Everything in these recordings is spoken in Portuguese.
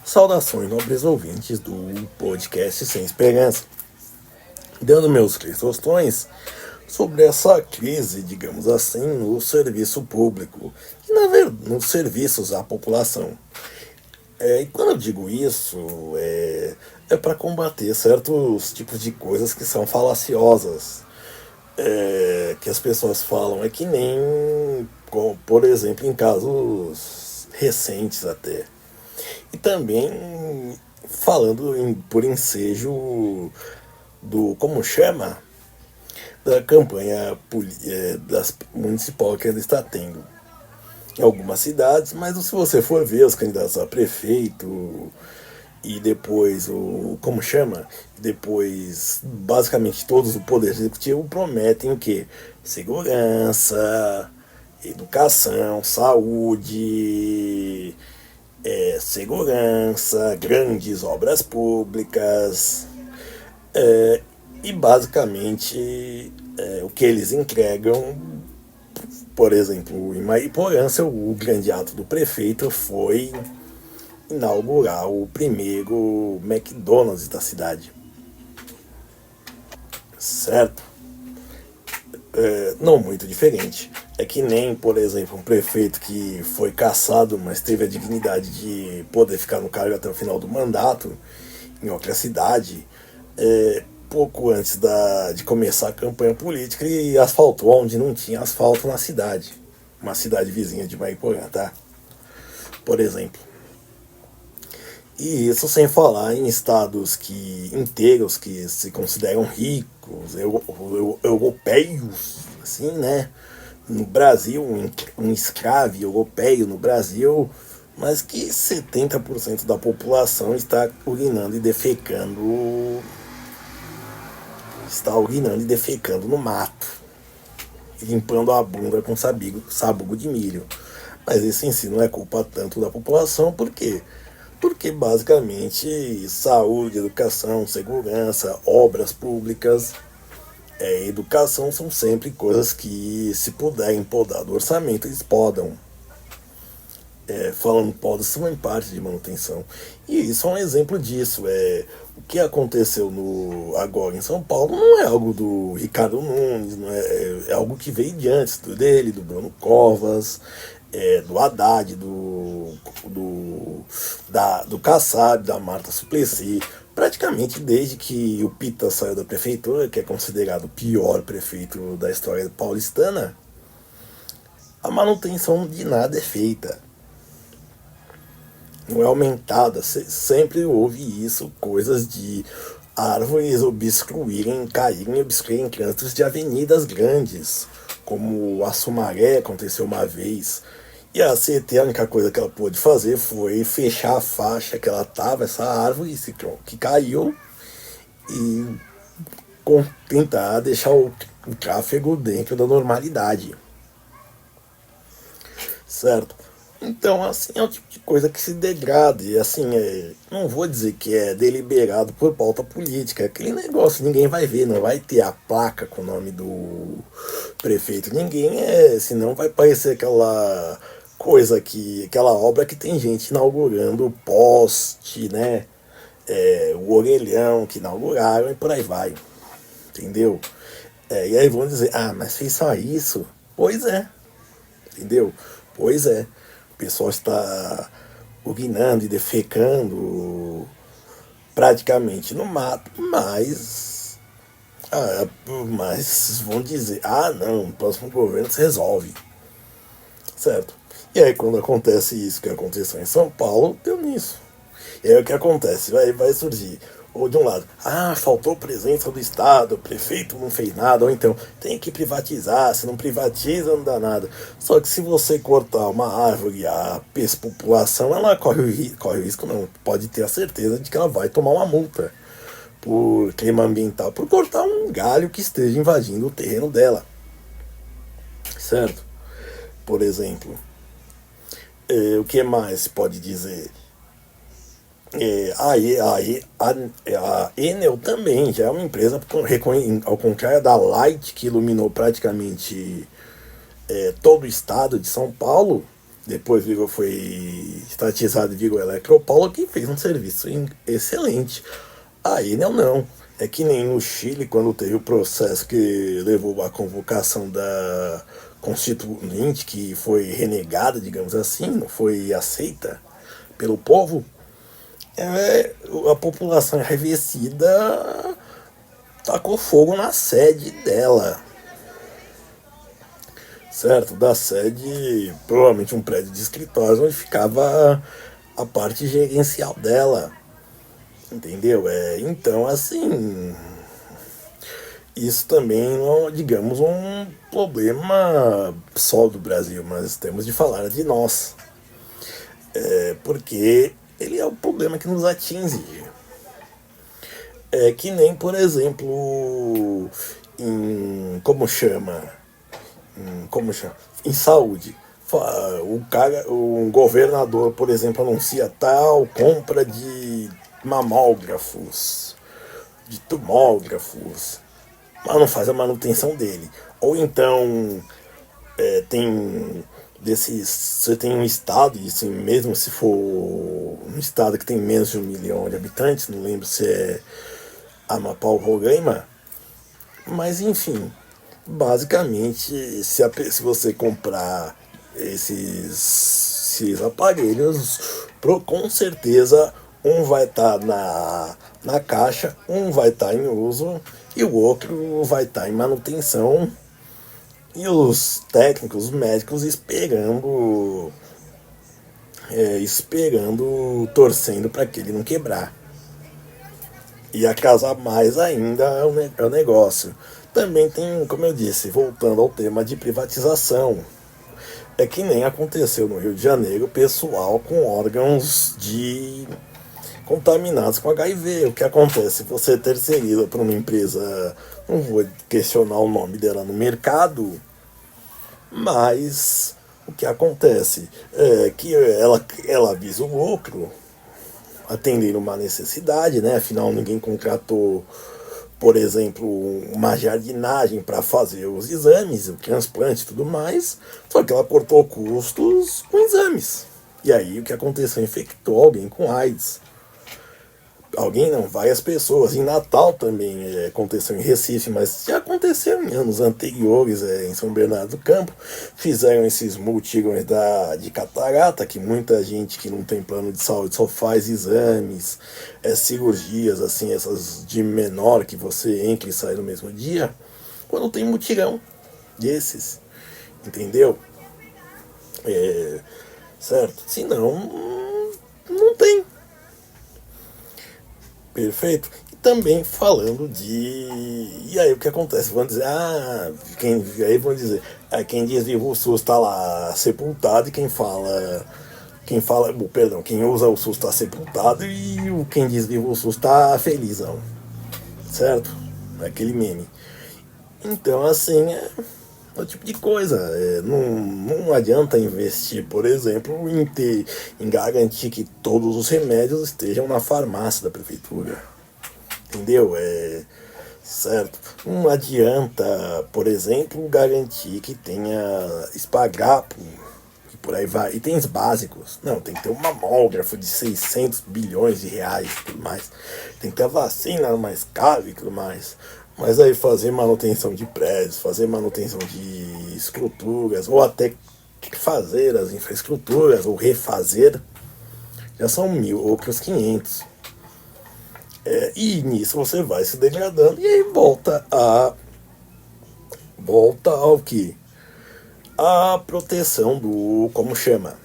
Saudações, nobres ouvintes do podcast Sem Esperança. Dando meus 3 tostões sobre essa crise, digamos assim, no serviço público e nos serviços à população. E quando eu digo isso, é para combater certos tipos de coisas que são falaciosas, que as pessoas falam, que nem, por exemplo, em casos recentes até. E também falando por ensejo como chama, da campanha das municipal que ainda está tendo em algumas cidades, mas se você for ver os candidatos a prefeito e depois como chama, depois basicamente todos o poder executivo prometem o que? Segurança, educação, saúde, segurança, grandes obras públicas, e basicamente o que eles entregam. Por exemplo, em Mariporânça, o grande ato do prefeito foi inaugurar o primeiro McDonald's da cidade, certo? Não muito diferente. É que nem, por exemplo, um prefeito que foi cassado, mas teve a dignidade de poder ficar no cargo até o final do mandato em outra cidade, pouco antes de começar a campanha política, ele asfaltou onde não tinha asfalto na cidade. Uma cidade vizinha de Mariporã, tá? Por exemplo. E isso sem falar em estados inteiros que se consideram ricos, europeus, assim, né? No Brasil, um escravo europeu no Brasil, mas que 70% da população está urinando e defecando no mato, limpando a bunda com sabugo de milho. Mas isso em si não é culpa tanto da população, por quê? Porque basicamente saúde, educação, segurança, obras públicas, educação são sempre coisas que, se puderem podar do orçamento, eles podam. Falando podam, são em parte de manutenção. E isso é um exemplo disso. O que aconteceu agora em São Paulo não é algo do Ricardo Nunes, não é algo que veio de antes dele, do Bruno Covas, do Haddad, do Kassab, da Marta Suplicy. Praticamente desde que o Pita saiu da prefeitura, que é considerado o pior prefeito da história paulistana, a manutenção de nada é feita. Não é aumentada. Sempre houve isso, coisas de árvores caírem e obstruírem trânsitos de avenidas grandes, como a Sumaré aconteceu uma vez. E a CET, a única coisa que ela pôde fazer foi fechar a faixa que ela tava, essa árvore que caiu, e tentar deixar o tráfego dentro da normalidade. Certo? Então, assim, é o tipo de coisa que se degrada. E, assim, não vou dizer que é deliberado por pauta política. É aquele negócio, ninguém vai ver, não vai ter a placa com o nome do prefeito. Senão vai parecer aquela coisa aquela obra que tem gente inaugurando o poste, né? O orelhão que inauguraram e por aí vai. Entendeu? E aí vão dizer, mas fez só isso? Pois é. Entendeu? Pois é. O pessoal está urinando e defecando praticamente no mato, mas vão dizer, não, no próximo governo se resolve. Certo? E aí quando acontece isso que aconteceu em São Paulo, deu nisso. E aí o que acontece? Vai surgir, ou de um lado, faltou presença do Estado, o prefeito não fez nada, ou então tem que privatizar, se não privatiza não dá nada. Só que se você cortar uma árvore, a população, ela corre o risco, não, pode ter a certeza de que ela vai tomar uma multa por clima ambiental, por cortar um galho que esteja invadindo o terreno dela. Certo? Por exemplo, o que mais se pode dizer? A Enel também já é uma empresa, ao contrário da Light, que iluminou praticamente todo o estado de São Paulo. depois foi estatizado e virou Eletropaulo, que fez um serviço excelente. A Enel não. É que nem no Chile, quando teve o processo que levou à convocação da Constituinte, que foi renegada, digamos assim, não foi aceita pelo povo. A população enraivecida tacou fogo na sede dela, certo? Da sede, provavelmente um prédio de escritórios onde ficava a parte gerencial dela, entendeu? Então, assim, isso também não é, digamos, um problema só do Brasil, mas temos de falar de nós, porque ele é o problema que nos atinge. É que nem, por exemplo, como chama? Como chama? Em saúde. Um governador, por exemplo, anuncia tal compra de mamógrafos, de tomógrafos, mas não faz a manutenção dele. Ou então tem desses. Você tem um estado, e assim, mesmo se for um estado que tem menos de 1 milhão de habitantes, não lembro se é Amapá ou Roraima, mas enfim, basicamente, se você comprar esses aparelhos, com certeza um vai estar na caixa, um vai estar em uso e o outro vai estar em manutenção. E os técnicos, os médicos esperando, torcendo para que ele não quebrar. E atrasar mais ainda é o negócio. Também tem, como eu disse, voltando ao tema de privatização. É que nem aconteceu no Rio de Janeiro, pessoal com órgãos contaminados com HIV. O que acontece? Você terceiriza para uma empresa, não vou questionar o nome dela no mercado, mas o que acontece é que ela visa o lucro, atendendo uma necessidade, né? Afinal, ninguém contratou, por exemplo, uma jardinagem para fazer os exames, o transplante e tudo mais, só que ela cortou custos com exames. E aí o que aconteceu? Infectou alguém com AIDS. Alguém não, várias pessoas. Em Natal também aconteceu em Recife, mas já aconteceu em anos anteriores, em São Bernardo do Campo. Fizeram esses multígrons de catarata, que muita gente que não tem plano de saúde só faz exames, cirurgias, assim, essas de menor que você entra e sai no mesmo dia, quando tem mutirão desses, entendeu? Certo? Senão, não tem. Perfeito? E também falando de. E aí o que acontece? Vão dizer, aí vão dizer, quem diz vivo o SUS está lá sepultado e quem usa o SUS está sepultado e quem diz vivo o SUS está felizão. Certo? Aquele meme. Então assim, é o tipo de coisa. Não adianta investir, por exemplo, em garantir que todos os remédios estejam na farmácia da prefeitura. Entendeu? Certo? Não adianta, por exemplo, garantir que tenha esparadrapo e por aí vai. Itens básicos. Não, tem que ter um mamógrafo de 600 bilhões de reais e tudo mais. Tem que ter a vacina mais cara e tudo mais. Mas aí fazer manutenção de prédios, fazer manutenção de estruturas, ou até fazer as infraestruturas, ou refazer, já são 1.000, outros 500. E nisso você vai se degradando e aí volta ao que? A proteção como chama?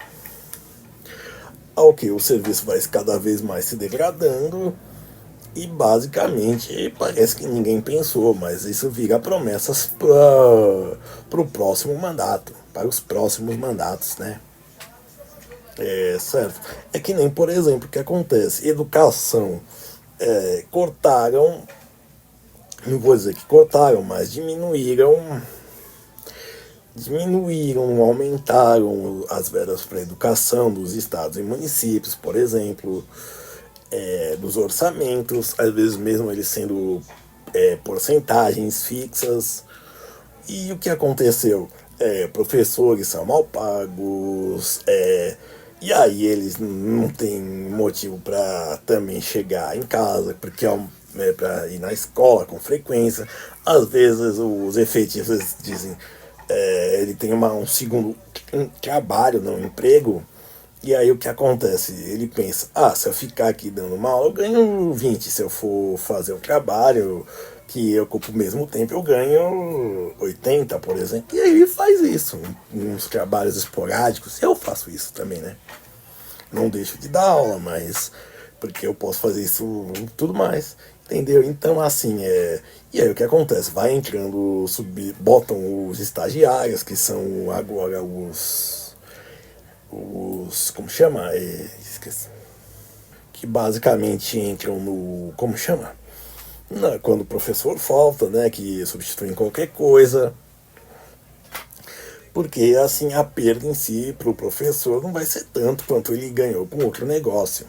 Ao que o serviço vai cada vez mais se degradando. E basicamente parece que ninguém pensou, mas isso vira promessas para o próximo mandato, para os próximos mandatos, né? Certo. É que nem, por exemplo, o que acontece? Educação. Cortaram, não vou dizer que cortaram, mas aumentaram as verbas para a educação dos estados e municípios, por exemplo. Dos orçamentos, às vezes mesmo eles sendo porcentagens fixas. E o que aconteceu? professores são mal pagos, e aí eles não têm motivo para também chegar em casa, porque para ir na escola com frequência. Às vezes os efetivos dizem, ele tem um segundo trabalho, não, um emprego, e aí o que acontece? Ele pensa, se eu ficar aqui dando uma aula, eu ganho 20. Se eu for fazer o trabalho que eu ocupo o mesmo tempo, eu ganho 80, por exemplo. E aí ele faz isso, uns trabalhos esporádicos. Eu faço isso também, né? Não deixo de dar aula, mas porque eu posso fazer isso tudo mais. Entendeu? Então, assim, e aí o que acontece? Vai entrando, botam os estagiários, que são agora como chama? Esqueci. Que basicamente entram no, como chama? Quando o professor falta, né? Que substituem qualquer coisa. Porque assim a perda em si para o professor não vai ser tanto quanto ele ganhou com outro negócio,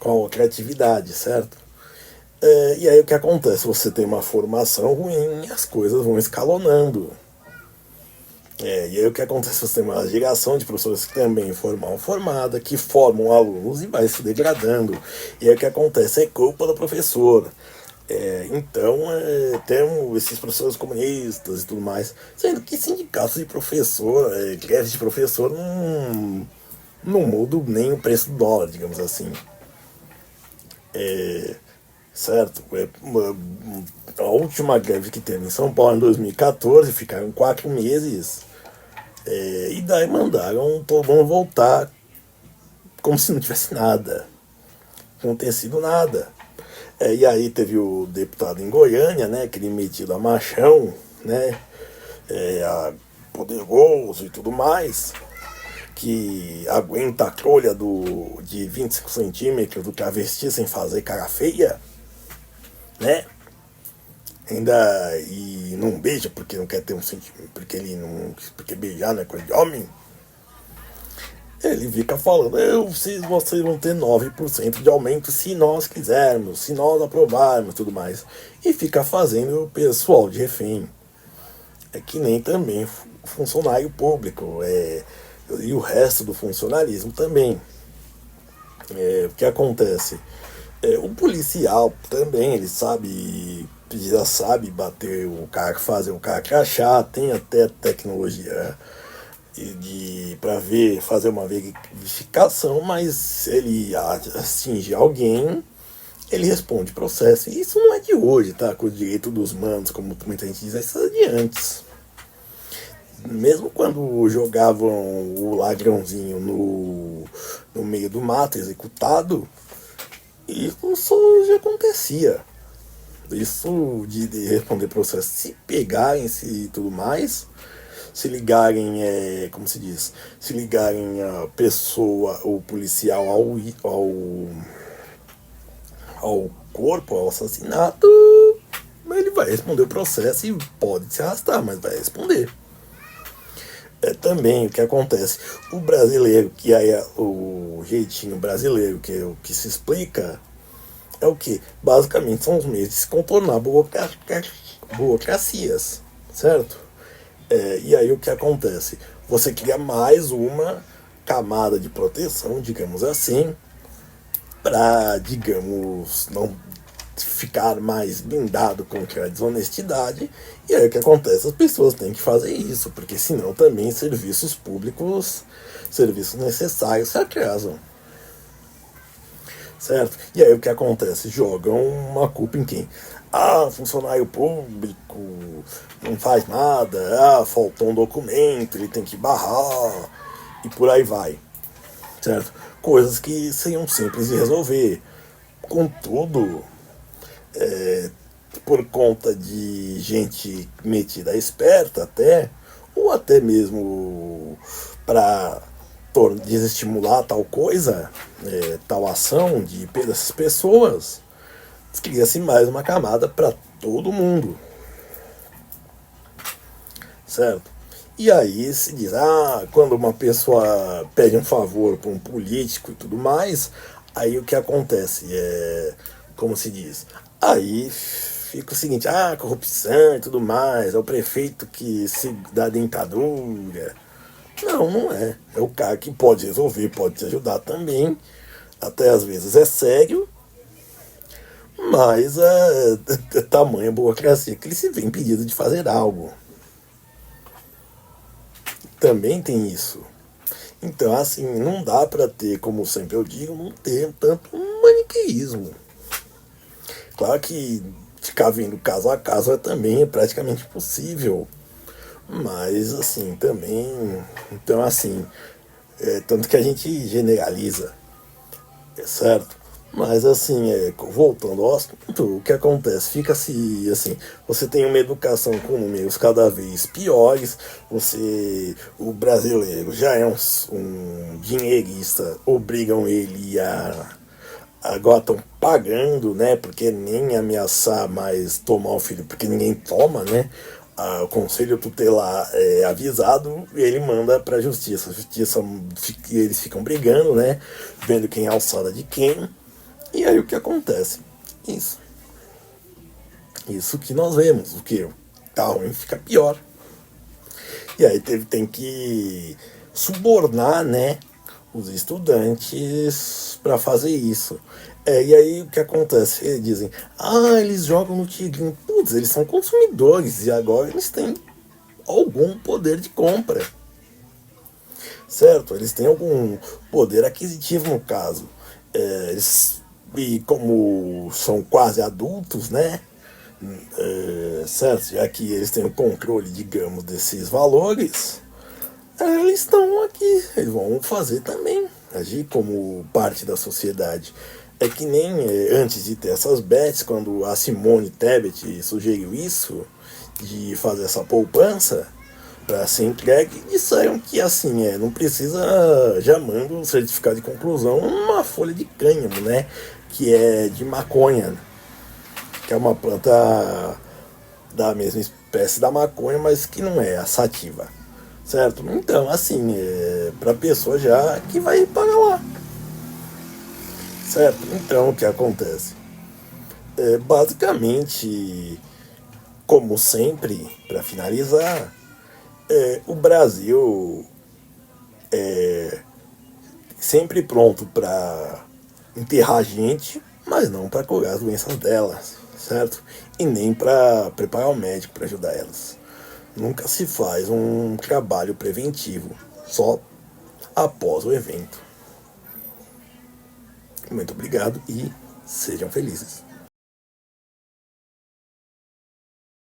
com a outra atividade, certo? E aí o que acontece? Você tem uma formação ruim e as coisas vão escalonando. E aí o que acontece? Você tem uma geração de professores que também formam formada, que formam alunos e vai se degradando. E aí o que acontece? É culpa do professor. Então, temos esses professores comunistas e tudo mais, sendo que sindicatos de professor, greves de professor, não mudam nem o preço do dólar, digamos assim. Certo? A última greve que teve em São Paulo em 2014, ficaram 4 meses, e daí mandaram todo mundo voltar como se não tivesse nada, não tenha sido nada. E aí teve o deputado em Goiânia, né, aquele metido a machão, né, poderoso e tudo mais, que aguenta a trolha de 25 centímetros do travesti sem fazer cara feia, né, e não beija porque não quer ter um sentimento, porque beijar não é coisa de homem. Ele fica falando, vocês vão ter 9% de aumento se nós quisermos, se nós aprovarmos e tudo mais. E fica fazendo o pessoal de refém. É que nem também funcionário público, e o resto do funcionalismo também. O que acontece? O policial também, ele já sabe bater o cara, fazer o cara crachá, tem até tecnologia para fazer uma verificação, mas se ele atinge alguém, ele responde processo. E isso não é de hoje, tá? Com o direito dos manos, como muita gente diz, isso é de antes. Mesmo quando jogavam o ladrãozinho no meio do mato, executado, isso já acontecia. Isso de responder processo, se pegarem e tudo mais, se ligarem, como se diz, se ligarem a pessoa, o policial ao corpo, ao assassinato, ele vai responder o processo e pode se arrastar, mas vai responder. Também o que acontece, o brasileiro, que é o jeitinho brasileiro, que é o que se explica, é o que? Basicamente são os meios de se contornar burocracias, certo? E aí o que acontece? Você cria mais uma camada de proteção, digamos assim, para, digamos, não ficar mais blindado contra a desonestidade. E aí o que acontece? As pessoas têm que fazer isso, porque senão também serviços públicos, serviços necessários se atrasam. Certo? E aí o que acontece? Jogam uma culpa em quem? Funcionário público não faz nada, faltou um documento, ele tem que barrar, e por aí vai. Certo? Coisas que seriam simples de resolver. Contudo, por conta de gente metida esperta até, ou até mesmo para desestimular tal coisa, tal ação dessas pessoas, cria-se mais uma camada para todo mundo, certo? E aí se diz, quando uma pessoa pede um favor para um político e tudo mais, aí o que acontece? Como se diz? Aí fica o seguinte, corrupção e tudo mais, é o prefeito que se dá dentadura. Não, não é. É o cara que pode resolver, pode te ajudar também. Até às vezes é sério, mas é tamanha burocracia que ele se vê impedido de fazer algo. Também tem isso. Então, assim, não dá pra ter, como sempre eu digo, não ter tanto maniqueísmo. Claro que ficar vendo caso a caso também é praticamente impossível. Mas, assim, também. Então, assim, tanto que a gente generaliza, é certo? Mas, assim, voltando ao assunto, o que acontece? Fica-se, assim, você tem uma educação com números cada vez piores, o brasileiro já é um dinheirista, obrigam ele agora estão pagando, né? Porque nem ameaçar mais tomar o filho, porque ninguém toma, né? O conselho tutelar é avisado e ele manda para a justiça. A justiça, eles ficam brigando, né? Vendo quem é a alçada de quem. E aí o que acontece? Isso. Isso que nós vemos. O que tá ruim fica pior. E aí tem que subornar, né, os estudantes para fazer isso. E aí o que acontece? Eles dizem, eles jogam no tigrinho. Putz, eles são consumidores e agora eles têm algum poder de compra. Certo? Eles têm algum poder aquisitivo no caso. E como são quase adultos, né? Certo? Já que eles têm o controle, digamos, desses valores, eles estão aqui, eles vão fazer também, agir como parte da sociedade. É que nem antes de ter essas bets, quando a Simone Tebet sugeriu isso, de fazer essa poupança para ser entregue, disseram que assim, não precisa, já manda um certificado de conclusão, uma folha de cânhamo, né? Que é de maconha, que é uma planta da mesma espécie da maconha, mas que não é a sativa, certo? Então, assim, para pessoa já que vai pagar lá, certo? Então, o que acontece? Basicamente, como sempre, para finalizar, o Brasil sempre pronto para enterrar gente, mas não para curar as doenças delas, certo? E nem para preparar o médico para ajudar elas. Nunca se faz um trabalho preventivo, só após o evento. Muito obrigado e sejam felizes.